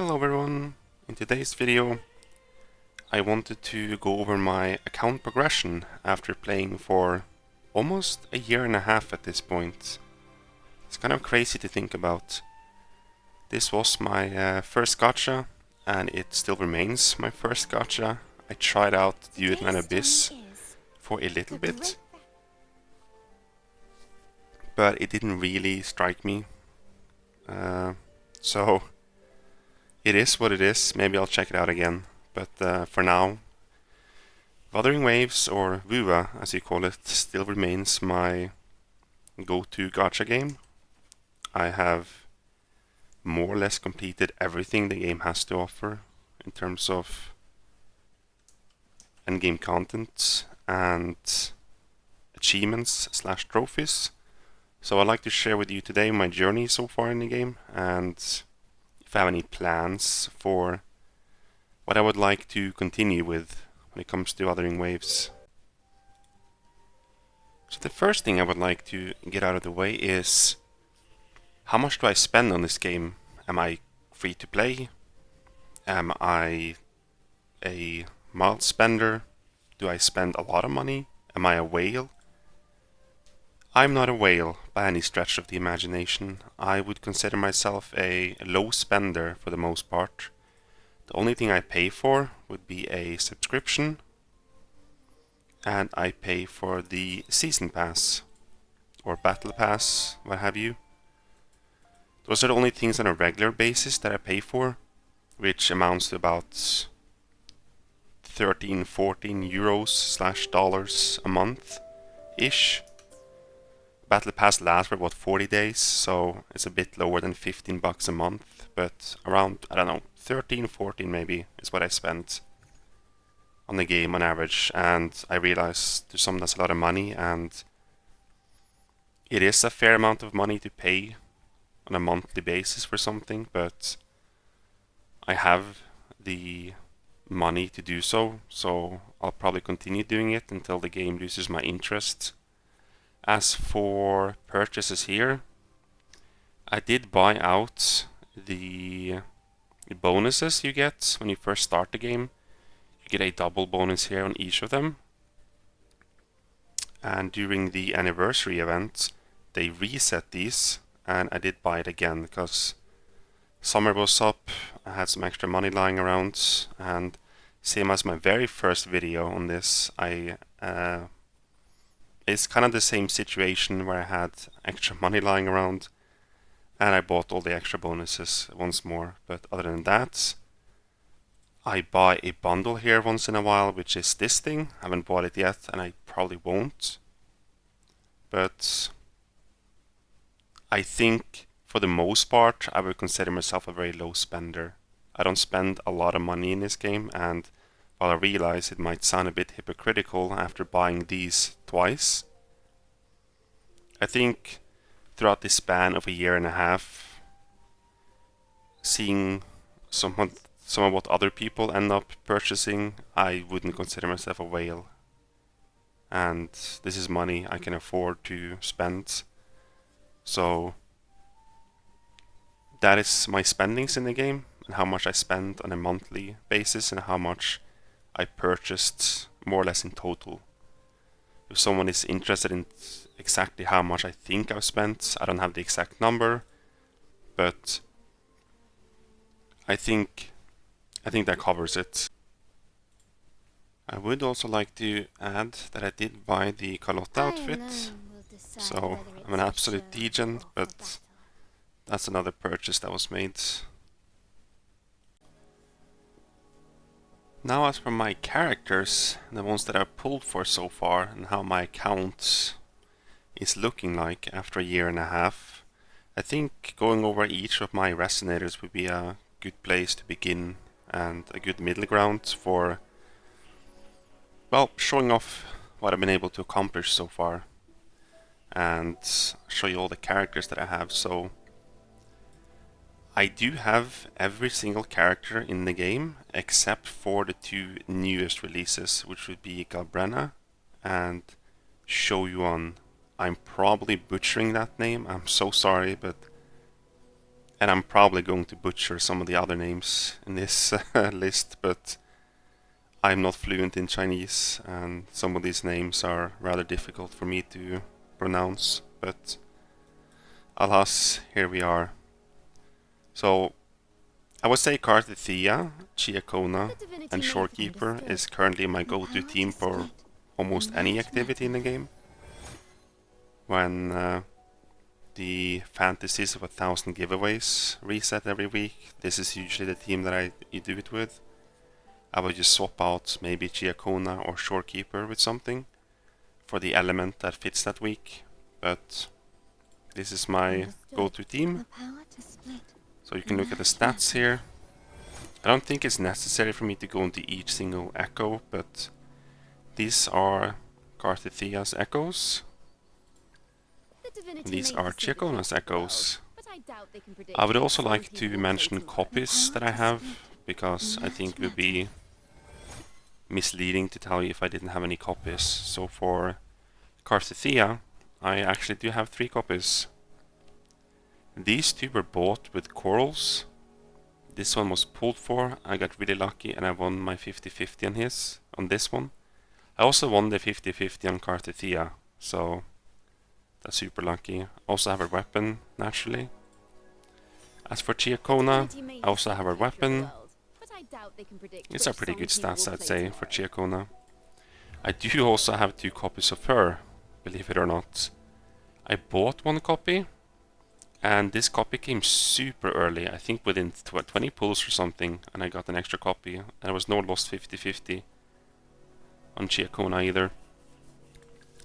Hello everyone! In today's video I wanted to go over my account progression after playing for almost a year and a half at this point. It's kind of crazy to think about. This was my first gacha and it still remains my first gacha. I tried out Dude and Abyss for a little bit, but it didn't really strike me. So it is what it is. Maybe I'll check it out again. But for now, Wuthering Waves, or WUA as you call it, still remains my go-to gacha game. I have more or less completed everything the game has to offer in terms of endgame content and achievements / trophies. So I'd like to share with you today my journey so far in the game, and if I have any plans for what I would like to continue with when it comes to Wuthering Waves. So the first thing I would like to get out of the way is, how much do I spend on this game? Am I free to play? Am I a mild spender? Do I spend a lot of money? Am I a whale? I'm not a whale by any stretch of the imagination. I would consider myself a low spender for the most part. The only thing I pay for would be a subscription, and I pay for the season pass or battle pass, what have you. Those are the only things on a regular basis that I pay for, which amounts to about 13-14 euros / dollars a month ish. Battle pass lasts for about 40 days, so it's a bit lower than 15 bucks a month, but around, I don't know, 13-14 maybe is what I spent on the game on average. And I realize to some that's a lot of money, and it is a fair amount of money to pay on a monthly basis for something, but I have the money to do so, so I'll probably continue doing it until the game loses my interest. As for purchases here, I did buy out the bonuses you get when you first start the game. You get a double bonus here on each of them. And during the anniversary event, they reset these, and I did buy it again because summer was up, I had some extra money lying around, and same as my very first video on this, it's kind of the same situation where I had extra money lying around and I bought all the extra bonuses once more. But other than that, I buy a bundle here once in a while, which is this thing. I haven't bought it yet and I probably won't. But I think for the most part I would consider myself a very low spender. I don't spend a lot of money in this game, and while I realize it might sound a bit hypocritical after buying these twice, I think throughout this span of a year and a half, seeing some of what other people end up purchasing, I wouldn't consider myself a whale. And this is money I can afford to spend. So that is my spendings in the game, and how much I spend on a monthly basis, and how much I purchased more or less in total. If someone is interested in exactly how much I think I've spent, I don't have the exact number, but I think that covers it. I would also like to add that I did buy the Carlotta outfit, so I'm an absolute degen, but that's another purchase that was made. Now as for my characters, the ones that I've pulled for so far, and how my account is looking like after a year and a half, I think going over each of my resonators would be a good place to begin, and a good middle ground for, well, showing off what I've been able to accomplish so far and show you all the characters that I have. So I do have every single character in the game except for the two newest releases, which would be Galbrenna and Shoyuan. I'm probably butchering that name, I'm so sorry, but And I'm probably going to butcher some of the other names in this list, but I'm not fluent in Chinese, and some of these names are rather difficult for me to pronounce, but alas, here we are. So, I would say Karthithia, Chiakona, and Shorekeeper is currently my go-to team for almost any activity in the game. When the fantasies of 1,000 giveaways reset every week, this is usually the team that I do it with. I would just swap out maybe Chiakona or Shorekeeper with something for the element that fits that week, but this is my go-to team. So you can look at the stats here. I don't think it's necessary for me to go into each single echo, but these are Karthithia's echoes. And these are Chiakona's echoes. I would also like to mention copies that I have, because I think it would be misleading to tell you if I didn't have any copies. So for Karthithia, I actually do have 3 copies. These 2 were bought with corals. This one was pulled for. I got really lucky and I won my 50-50 on this one. I also won the 50-50 on Karthithia, so that's super lucky. Also have her weapon, naturally. As for Chiakona, I also have her weapon. These are pretty good stats, I'd say, for Chiakona. I do also have 2 copies of her, believe it or not. I bought 1 copy, and this copy came super early, I think within 20 pulls or something, and I got an extra copy, and there was no lost 50-50 on Chiakona either.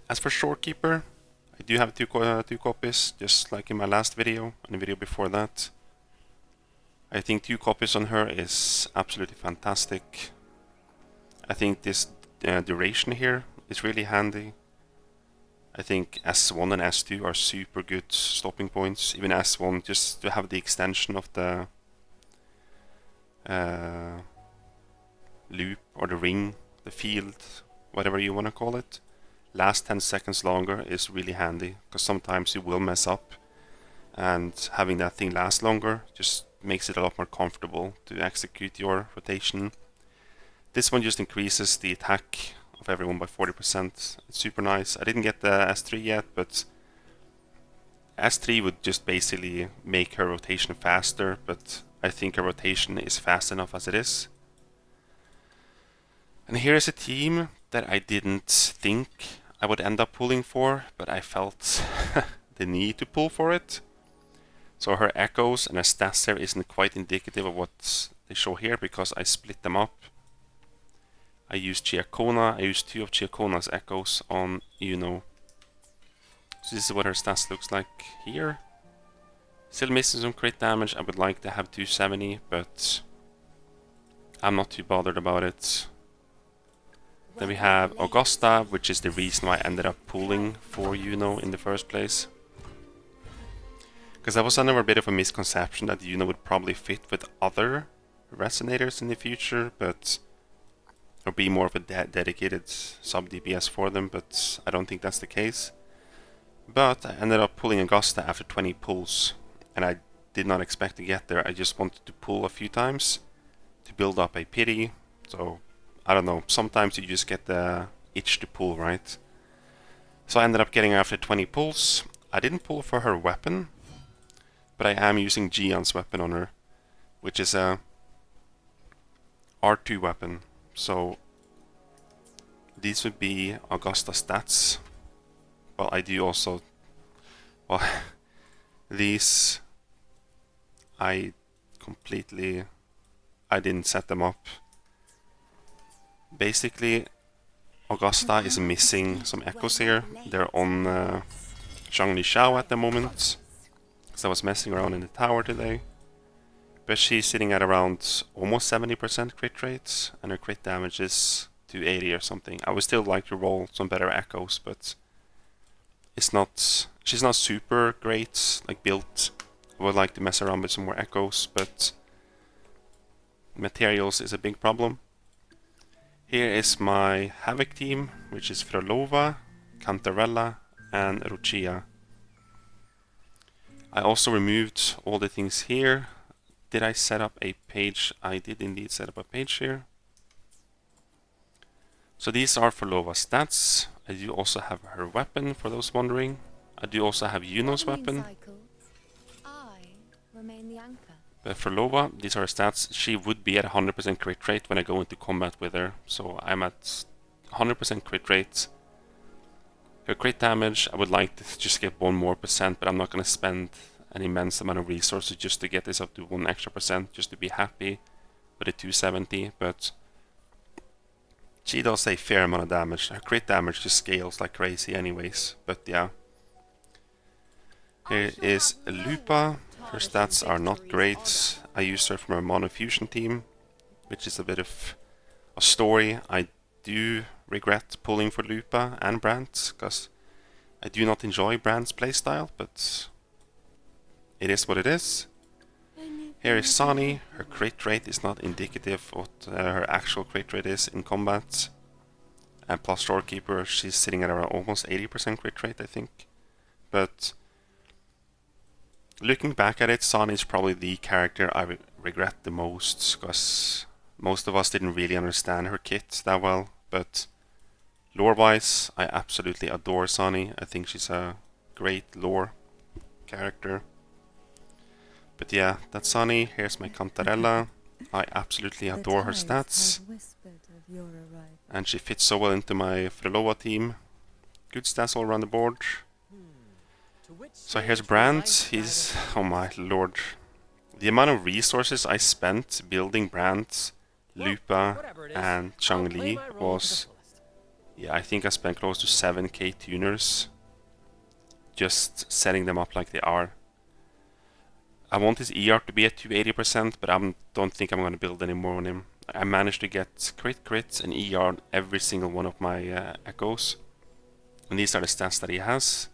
As for Shorekeeper, I do have 2 copies, just like in my last video, and the video before that. I think 2 copies on her is absolutely fantastic. I think this duration here is really handy. I think S1 and S2 are super good stopping points. Even S1, just to have the extension of the loop or the ring, the field, whatever you want to call it, last 10 seconds longer is really handy, because sometimes you will mess up, and having that thing last longer just makes it a lot more comfortable to execute your rotation. This one just increases the attack of everyone by 40%. It's super nice. I didn't get the S3 yet, but S3 would just basically make her rotation faster, but I think her rotation is fast enough as it is. And here is a team that I didn't think I would end up pulling for, but I felt the need to pull for it. So her echoes and her stats here isn't quite indicative of what they show here, because I split them up. I used Chiakona, I used 2 of Chiakona's echoes on Yuno. So this is what her stats looks like here. Still missing some crit damage. I would like to have 270, but I'm not too bothered about it. Then we have Augusta, which is the reason why I ended up pulling for Yuno in the first place. Because I was under a bit of a misconception that Yuno would probably fit with other resonators in the future, but or be more of a dedicated sub DPS for them, but I don't think that's the case. But I ended up pulling Augusta after 20 pulls, and I did not expect to get there. I just wanted to pull a few times to build up a pity. So I don't know, sometimes you just get the itch to pull, right? So I ended up getting her after 20 pulls. I didn't pull for her weapon, but I am using Gian's weapon on her, which is a R2 weapon. So these would be Augusta stats. Well, I do also, well, these I didn't set them up. Basically, Augusta is missing some echoes here. They're on Zhangli Xiao at the moment, because I was messing around in the tower today. But she's sitting at around almost 70% crit rates, and her crit damage is 280 or something. I would still like to roll some better echoes, but she's not super great, like built. I would like to mess around with some more echoes, but materials is a big problem. Here is my Havoc team, which is Frolova, Cantarella, and Ruchia. I also removed all the things here. Did I set up a page? I did indeed set up a page here. So these are for Lova's stats. I do also have her weapon, for those wondering. I do also have Yuno's weapon. But for Lova, these are her stats. She would be at 100% crit rate when I go into combat with her. So I'm at 100% crit rate. Her crit damage, I would like to just get 1 more percent, but I'm not going to spend an immense amount of resources just to get this up to 1 extra percent, just to be happy with the 270. But she does a fair amount of damage. Her crit damage just scales like crazy anyways. But yeah. Here is Lupa. Her stats are not great. I used her from her monofusion team, which is a bit of a story. I do regret pulling for Lupa and Brandt, because I do not enjoy Brandt's playstyle, but it is what it is. Here is Sani. Her crit rate is not indicative of what her actual crit rate is in combat. And plus Storekeeper, she's sitting at around almost 80% crit rate, I think. But looking back at it, Sani is probably the character I regret the most, because most of us didn't really understand her kit that well. But lore-wise, I absolutely adore Sani. I think she's a great lore character. But yeah, that's Sani. Here's my Cantarella. I absolutely adore her stats. And she fits so well into my Frelova team. Good stats all around the board. So here's Brandt. He's... oh my lord. The amount of resources I spent building Brandt, Lupa and Changli was... yeah, I think I spent close to 7k tuners just setting them up like they are. I want his ER to be at 280%, but I don't think I'm going to build any more on him. I managed to get crit and ER on every single one of my echoes. And these are the stats that he has.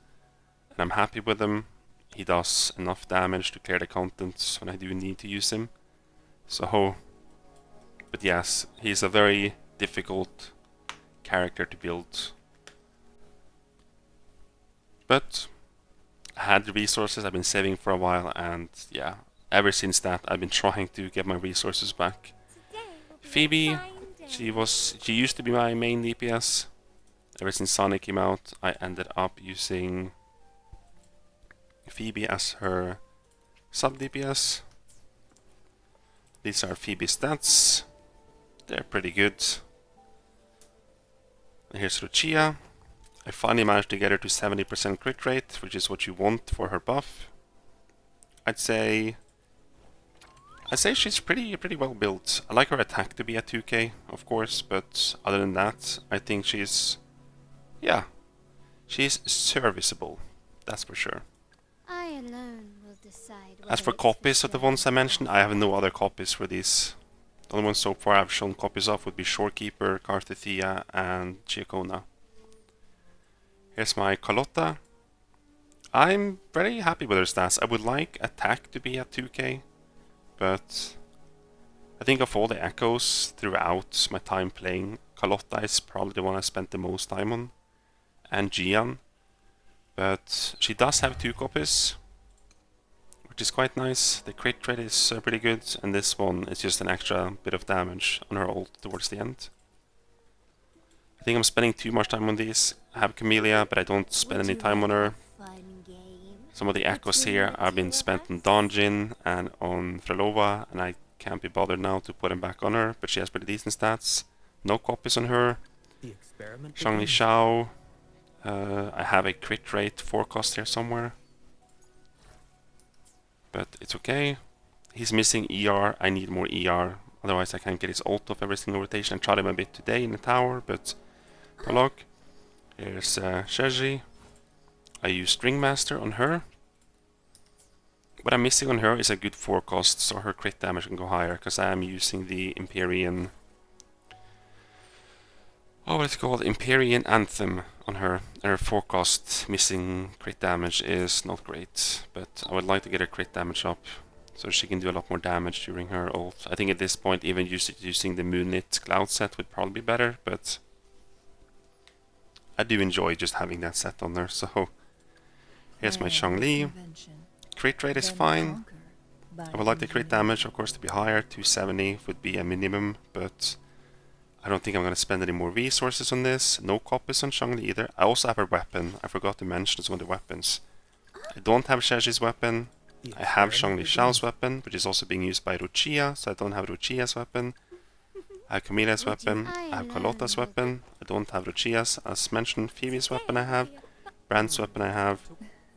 And I'm happy with him. He does enough damage to clear the contents when I do need to use him. So, but yes, he's a very difficult character to build. But I had the resources I've been saving for a while, and yeah, ever since that I've been trying to get my resources back. Phoebe, she used to be my main DPS. Ever since Sonic came out, I ended up using Phoebe as her sub DPS. These are Phoebe's stats. They're pretty good. And here's Lucia. I finally managed to get her to 70% crit rate, which is what you want for her buff. I'd say she's pretty well built. I like her attack to be at 2k, of course, but other than that, I think she's serviceable. That's for sure. I alone will decide. As for copies of the ones I mentioned, I have no other copies for these. The only ones so far I've shown copies of would be Shorekeeper, Carthethia, and Chiacona. Here's my Carlotta. I'm very happy with her stats. I would like attack to be at 2k, but I think of all the echoes throughout my time playing, Carlotta is probably the one I spent the most time on, and Gian. But she does have 2 copies, which is quite nice. The crit rate is pretty good, and this one is just an extra bit of damage on her ult towards the end. I think I'm spending too much time on these. I have Camellia, but I don't spend any time on her. Some of the echoes here have been spent on Donjin and on Frelova, and I can't be bothered now to put them back on her, but she has pretty decent stats. No copies on her. Shangli Shao. I have a crit rate forecast here somewhere. But it's okay. He's missing ER. I need more ER. Otherwise I can't get his ult off every single rotation. I tried him a bit today in the tower, but no luck. Here's Sheji. I use Stringmaster on her. What I'm missing on her is a good forecast, so her crit damage can go higher, because I am using the Empyrean... oh, what's it called? Empyrean Anthem on her. Her forecast missing crit damage is not great, but I would like to get her crit damage up, so she can do a lot more damage during her ult. I think at this point even using the Moonlit Cloud set would probably be better, but I do enjoy just having that set on there, so... here's my Changli. Crit rate is fine. I would like the crit damage, of course, to be higher. 270 would be a minimum, but I don't think I'm going to spend any more resources on this. No copies on Shangli either. I also have a weapon. I forgot to mention some of the weapons. I don't have Sheji's weapon. I have Shangli Shao's weapon, which is also being used by Ruchia, so I don't have Ruchia's weapon. I have Camilla's weapon. I have Carlotta's weapon. I don't have Ruchia's, as mentioned. Phoebe's weapon I have. Brand's weapon I have.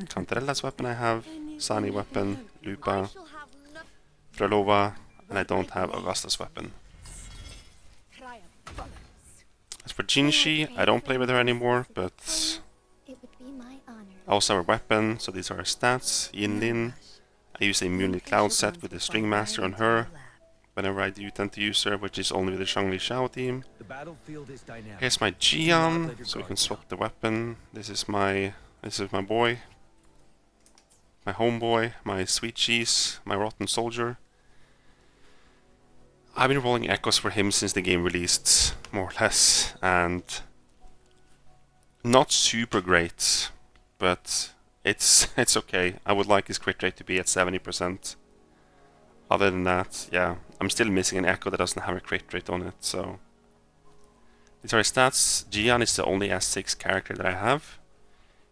Cantarella's weapon I have. Sani weapon. Lupa. Frolova. And I don't have Augusta's weapon. As for Jinshi, I don't play with her anymore, but I also have a weapon, so these are her stats. Yinlin. I use a Moonlit Cloud set with the String Master on her whenever I do tend to use her, which is only with the Shangli Shao team. Here's my Jian, so we can swap the weapon. This is my boy, my homeboy, my sweet cheese, my rotten soldier. I've been rolling echoes for him since the game released, more or less, and not super great, but it's okay. I would like his crit rate to be at 70%. Other than that, yeah, I'm still missing an echo that doesn't have a crit rate on it, so... These are his stats. Jian is the only S6 character that I have.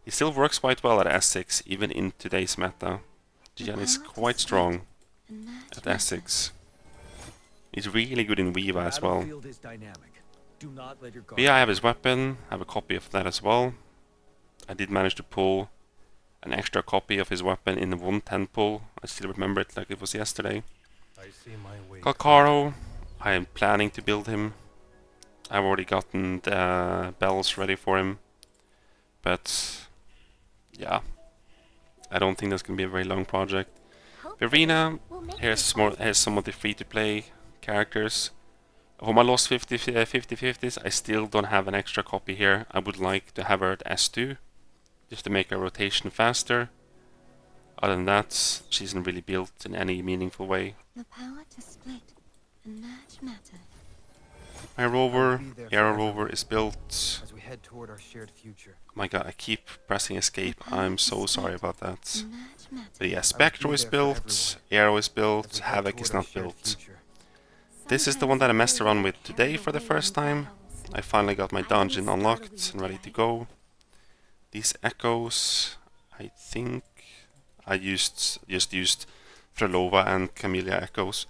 He still works quite well at S6, even in today's meta. Jian is quite strong at S6. He's really good in Weava as well. But yeah, I have his weapon, I have a copy of that as well. I did manage to pull an extra copy of his weapon in the 110 pull. I still remember it like it was yesterday. Kalkaro, I am planning to build him. I've already gotten the bells ready for him. But yeah, I don't think that's going to be a very long project. Verena, here's some of the free-to-play characters. For my lost 50-50s, I still don't have an extra copy here. I would like to have her at S2, just to make her rotation faster. Other than that, she isn't really built in any meaningful way. The power to split and merge matter. My rover, Aero rover, is built. As we head toward our shared future. My god, I keep pressing escape. I'm so sorry about that. But yeah, Spectro is built, Aero is built, Havoc is not built. This is the one that I messed around with today for the first time. I finally got my dungeon unlocked and ready to go. These echoes, I think I just used Frolova and Camellia echoes.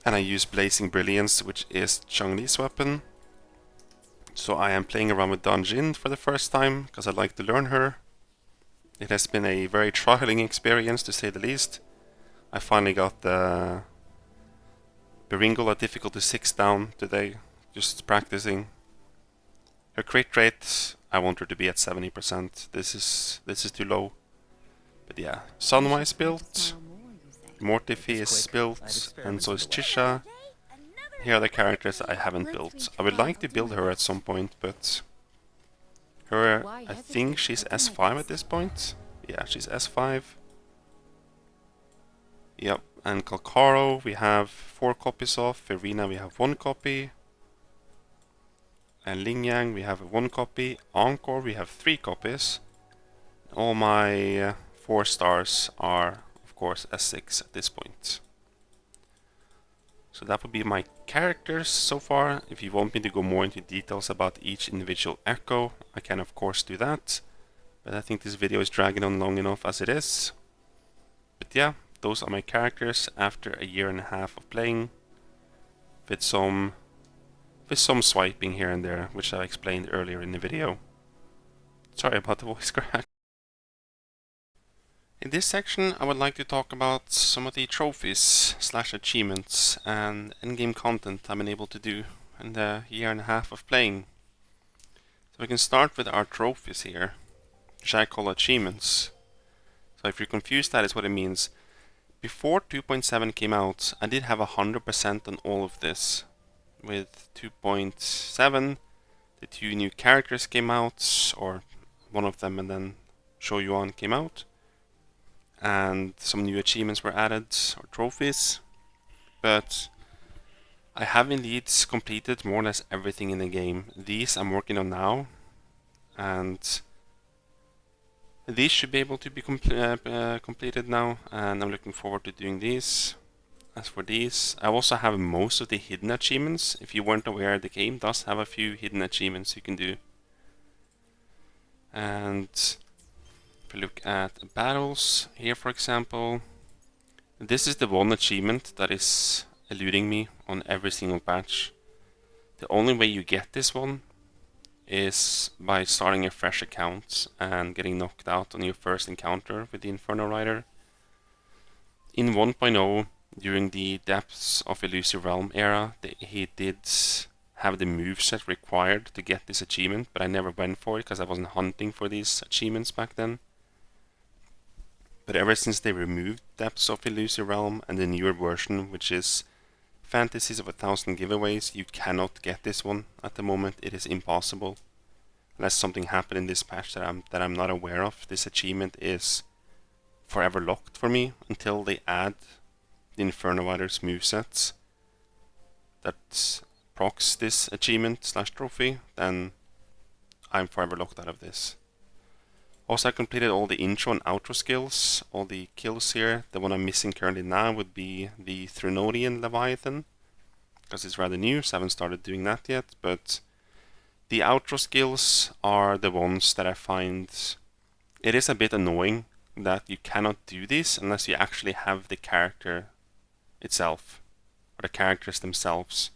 And I used Blazing Brilliance, which is Chang-Li's weapon. So I am playing around with Dungeon for the first time, because I'd like to learn her. It has been a very trialing experience, to say the least. I finally got the Beringola difficulty 6 down today, just practicing. Her crit rate, I want her to be at 70%. This is too low. But yeah, Sunwise built, Mortifi is built, and so is Chisha. Here are the characters I haven't built. I would like to build her at some point, but her, I think she's S5 at this point. Yeah, she's S5. Yep, and Kalkaro we have 4 copies of. Verena we have 1 copy. And Lingyang we have 1 copy. Encore we have 3 copies. All my 4 stars are, of course, S6 at this point. So that would be my characters so far. If you want me to go more into details about each individual echo, I can of course do that. But I think this video is dragging on long enough as it is. But yeah, those are my characters after a year and a half of playing. With some swiping here and there, which I explained earlier in the video. Sorry about the voice crack. In this section, I would like to talk about some of the trophies / achievements and endgame content I've been able to do in the year and a half of playing. So we can start with our trophies here, which I call achievements. So if you're confused, that is what it means. Before 2.7 came out, I did have 100% on all of this. With 2.7, the 2 new characters came out, or one of them and then Shoyuan came out. And some new achievements were added, or trophies. But I have indeed completed more or less everything in the game. These I'm working on now. And These should be able to be completed now, and I'm looking forward to doing these. As for these, I also have most of the hidden achievements. If you weren't aware, the game does have a few hidden achievements you can do. And if we look at battles, here for example, this is the one achievement that is eluding me on every single patch. The only way you get this one is by starting a fresh account and getting knocked out on your first encounter with the Inferno Rider. In 1.0, during the Depths of Elusive Realm era, he did have the moveset required to get this achievement, but I never went for it because I wasn't hunting for these achievements back then. But ever since they removed Depths of Elusive Realm and the newer version, which is Fantasies of 1,000 Giveaways, you cannot get this one at the moment. It is impossible. Unless something happened in this patch that I'm not aware of. This achievement is forever locked for me until they add the Inferno Rider's movesets that procs this achievement / trophy, then I'm forever locked out of this. Also, I completed all the intro and outro skills, all the kills here. The one I'm missing currently now would be the Threnodian Leviathan, because it's rather new, so I haven't started doing that yet, but the outro skills are the ones that I find it is a bit annoying that you cannot do this unless you actually have the character itself, or the characters themselves.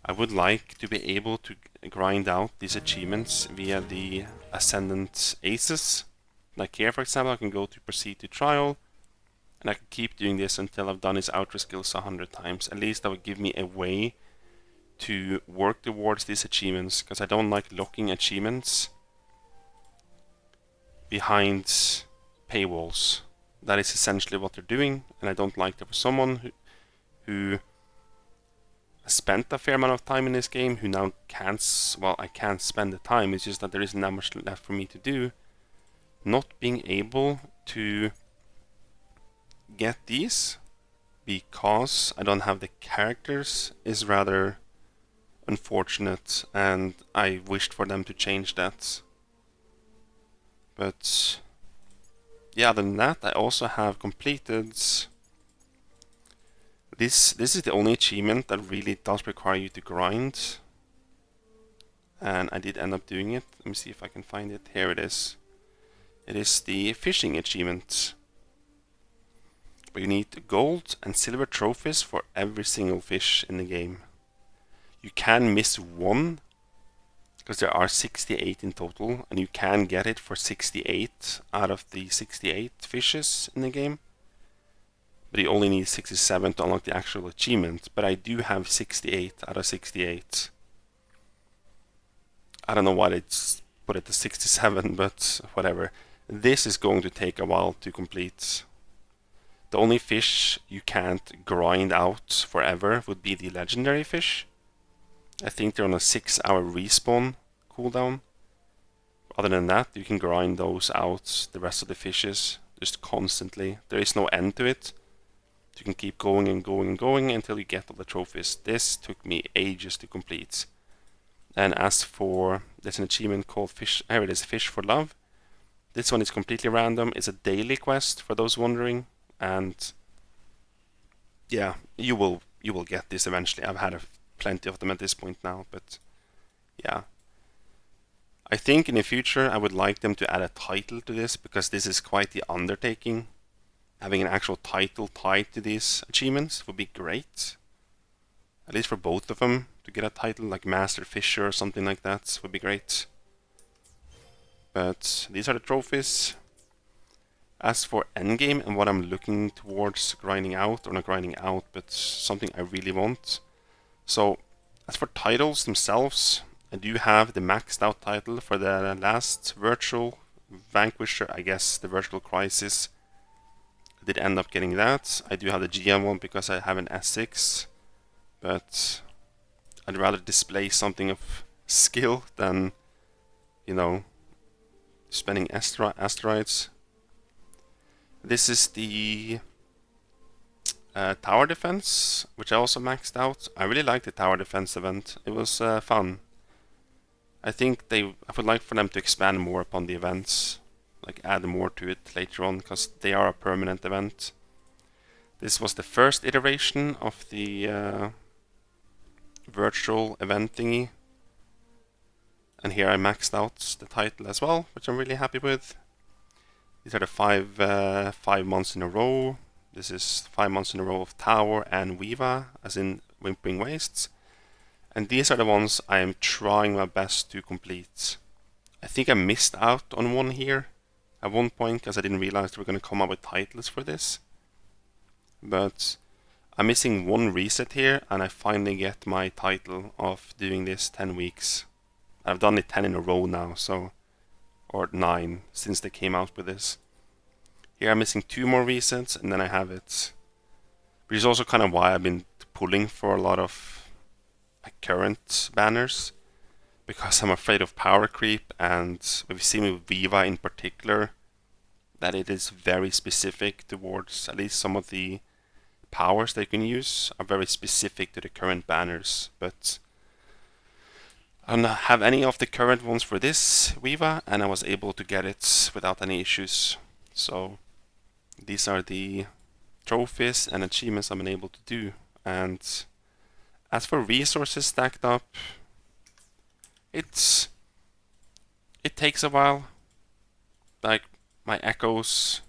I would like to be able to grind out these achievements via the Ascendant Aces. Like here, for example, I can go to Proceed to Trial, and I can keep doing this until I've done his outro skills 100 times. At least that would give me a way to work towards these achievements, because I don't like locking achievements behind paywalls. That is essentially what they're doing, and I don't like that for someone who spent a fair amount of time in this game, who now can't, well, I can't spend the time, it's just that there isn't that much left for me to do. Not being able to get these because I don't have the characters is rather unfortunate, and I wished for them to change that. But yeah, other than that, I also have completed this is the only achievement that really does require you to grind, and I did end up doing it. Let me see if I can find it. Here it is. It is the fishing achievement, where you need gold and silver trophies for every single fish in the game. You can miss one, because there are 68 in total, and you can get it for 68 out of the 68 fishes in the game. But you only need 67 to unlock the actual achievement, but I do have 68 out of 68. I don't know why they put it to 67, but whatever. This is going to take a while to complete. The only fish you can't grind out forever would be the legendary fish. I think they're on a 6-hour respawn cooldown. Other than that, you can grind those out, the rest of the fishes, just constantly. There is no end to it. You can keep going and going and going until you get all the trophies. This took me ages to complete. And as for, there's an achievement called Fish, here it is, Fish for Love. This one is completely random. It's a daily quest for those wondering, and yeah, you will get this eventually. I've had plenty of them at this point now, but yeah. I think in the future I would like them to add a title to this, because this is quite the undertaking. Having an actual title tied to these achievements would be great. At least for both of them, to get a title like Master Fisher or something like that would be great. But these are the trophies. As for endgame and what I'm looking towards grinding out, or not grinding out, but something I really want. So, as for titles themselves, I do have the maxed out title for the last virtual Vanquisher, I guess, the Virtual Crisis. I did end up getting that. I do have the GM one because I have an S6, but I'd rather display something of skill than, you know, spending asteroids. This is the tower defense, which I also maxed out. I really liked the tower defense event. It was fun. I think I would like for them to expand more upon the events. like add more to it later on, because they are a permanent event. This was the first iteration of the virtual event thingy. And here I maxed out the title as well, which I'm really happy with. These are the 5 months in a row. This is 5 months in a row of Tower and Viva, as in Wuthering Waves. And these are the ones I am trying my best to complete. I think I missed out on one here at one point, because I didn't realize they were going to come up with titles for this. But I'm missing one reset here, and I finally get my title of doing this 10 weeks. I've done it 10 in a row now, so, or 9 since they came out with this. Here I'm missing 2 more resets, and then I have it. Which is also kind of why I've been pulling for a lot of current banners, because I'm afraid of power creep, and we've seen with Viva in particular that it is very specific towards, at least some of the powers they can use are very specific to the current banners. But I don't have any of the current ones for this Viva, and I was able to get it without any issues. So these are the trophies and achievements I've been able to do. And as for resources stacked up, it takes a while. Like my echoes,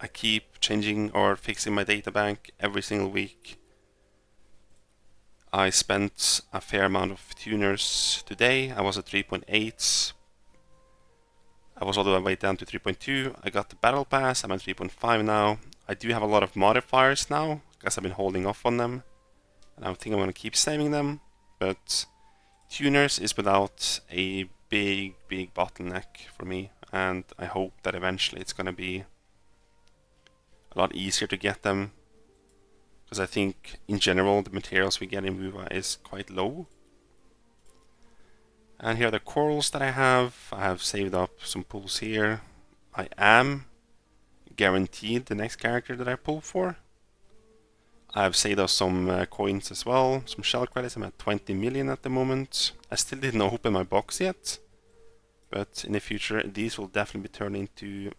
I keep changing or fixing my data bank every single week. I spent a fair amount of tuners today. I was at 3.8. I was all the way down to 3.2. I got the battle pass. I'm at 3.5 now. I do have a lot of modifiers now, because I've been holding off on them. And I think I'm going to keep saving them. But tuners is without a big bottleneck for me. And I hope that eventually it's going to be a lot easier to get them, because I think in general the materials we get in Viva is quite low. And here are the corals that I have saved up some pulls here. I am guaranteed the next character that I pull for. I have saved up some coins as well, some shell credits. I'm at 20 million at the moment. I still didn't open my box yet, but in the future these will definitely be turned into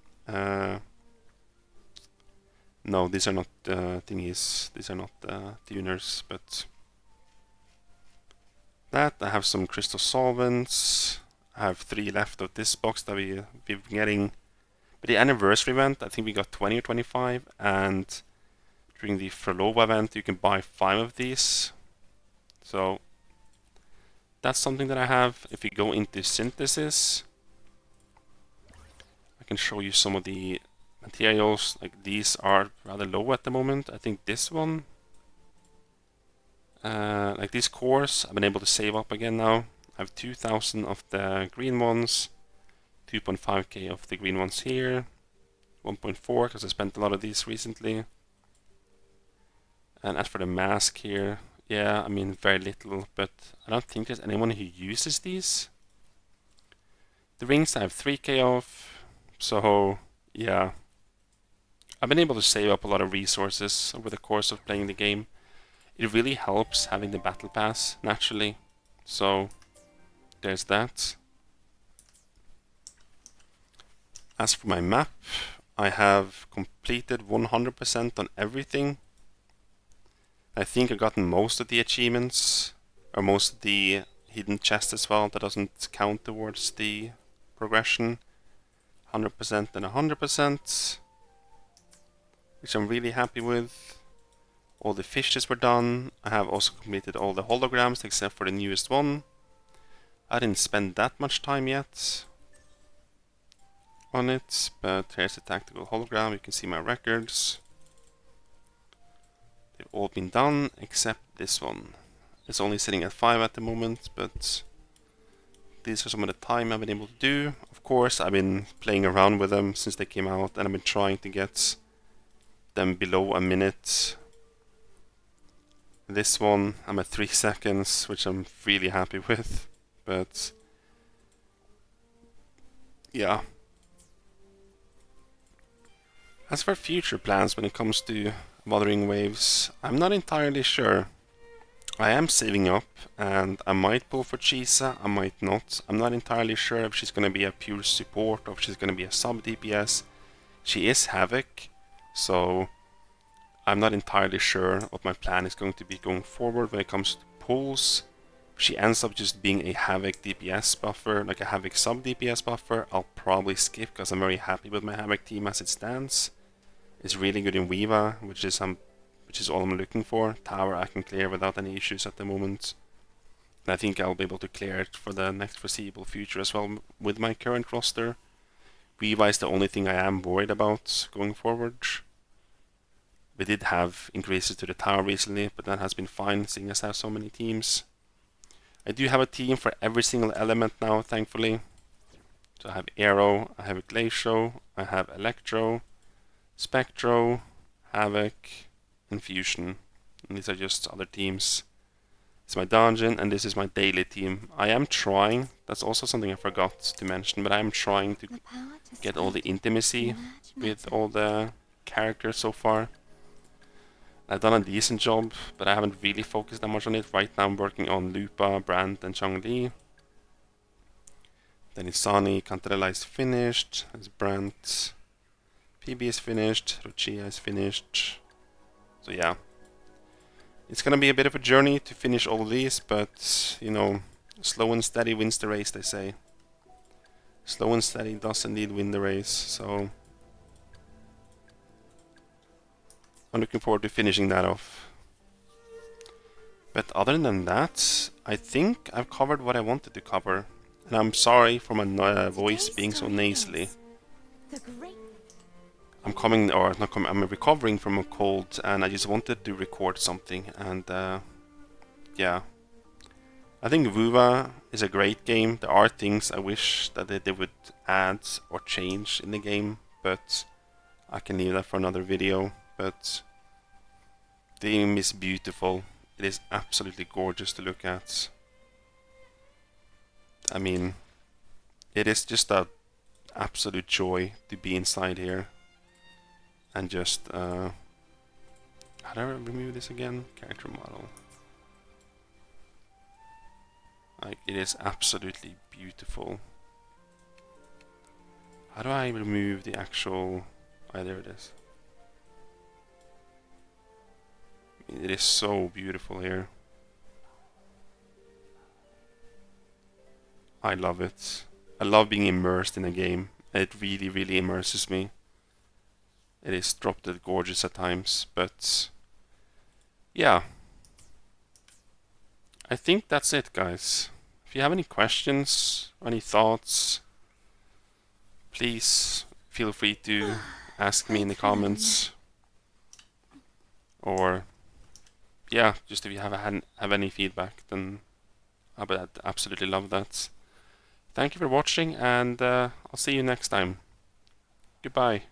no, these are not thingies, these are not tuners, but that. I have some crystal solvents. I have 3 left of this box that we've been getting. But the anniversary event, I think we got 20 or 25, and during the Frolova event you can buy 5 of these. So that's something that I have. If you go into synthesis, I can show you some of the materials. Like these are rather low at the moment. I think this one, like these cores, I've been able to save up again now. I have 2,000 of the green ones, 2.5k of the green ones here, 1.4 because I spent a lot of these recently. And as for the mask here, yeah, I mean very little, but I don't think there's anyone who uses these. The rings I have 3k of, so yeah. I've been able to save up a lot of resources over the course of playing the game. It really helps having the battle pass naturally, so there's that. As for my map, I have completed 100% on everything. I think I've gotten most of the achievements, or most of the hidden chests as well. That doesn't count towards the progression. 100% and 100%, which I'm really happy with. All the fishes were done. I have also completed all the holograms except for the newest one. I didn't spend that much time yet on it, but here's the tactical hologram. You can see my records. They've all been done except this one. It's only sitting at 5 at the moment, but these are some of the time I've been able to do. Of course, I've been playing around with them since they came out, and I've been trying to get them below a minute. This one, I'm at 3 seconds, which I'm really happy with, but yeah. As for future plans when it comes to Wuthering Waves, I'm not entirely sure. I am saving up, and I might pull for Chisa, I might not. I'm not entirely sure if she's gonna be a pure support or if she's gonna be a sub DPS. She is Havoc, so I'm not entirely sure what my plan is going to be going forward when it comes to pulls. If she ends up just being a Havoc DPS buffer, like a Havoc sub DPS buffer, I'll probably skip because I'm very happy with my Havoc team as it stands. It's really good in Viva, which is all I'm looking for. Tower I can clear without any issues at the moment. And I think I'll be able to clear it for the next foreseeable future as well with my current roster. Viva is the only thing I am worried about going forward. We did have increases to the tower recently, but that has been fine seeing as I have so many teams. I do have a team for every single element now, thankfully. So I have Aero, I have Glacial, I have Electro, Spectro, Havoc, and Fusion. And these are just other teams. It's my dungeon, and this is my daily team. I am trying, that's also something I forgot to mention, but I am trying to get all the intimacy with all the characters so far. I've done a decent job, but I haven't really focused that much on it. Right now I'm working on Lupa, Brandt, and Changli. Then Isani, Cantarella is finished. There's Brandt. PB is finished. Lucia is finished. So yeah. It's gonna be a bit of a journey to finish all of these, but, you know, slow and steady wins the race, they say. Slow and steady does indeed win the race, so I'm looking forward to finishing that off. But other than that, I think I've covered what I wanted to cover. And I'm sorry for my voice being so nasally. I'm recovering from a cold, and I just wanted to record something, and yeah. I think Vuva is a great game. There are things I wish that they would add or change in the game, but I can leave that for another video. But the game is beautiful. It is absolutely gorgeous to look at. I mean, it is just an absolute joy to be inside here. And just, how do I remove this again? Character model. Like, it is absolutely beautiful. How do I remove the actual... Oh, there it is. It is so beautiful here. I love it. I love being immersed in a game. It really, really immerses me. It is drop dead gorgeous at times, but yeah. I think that's it, guys. If you have any questions, any thoughts, please feel free to ask me in the comments. Or yeah, just if you have any feedback, then I would absolutely love that. Thank you for watching, and I'll see you next time. Goodbye.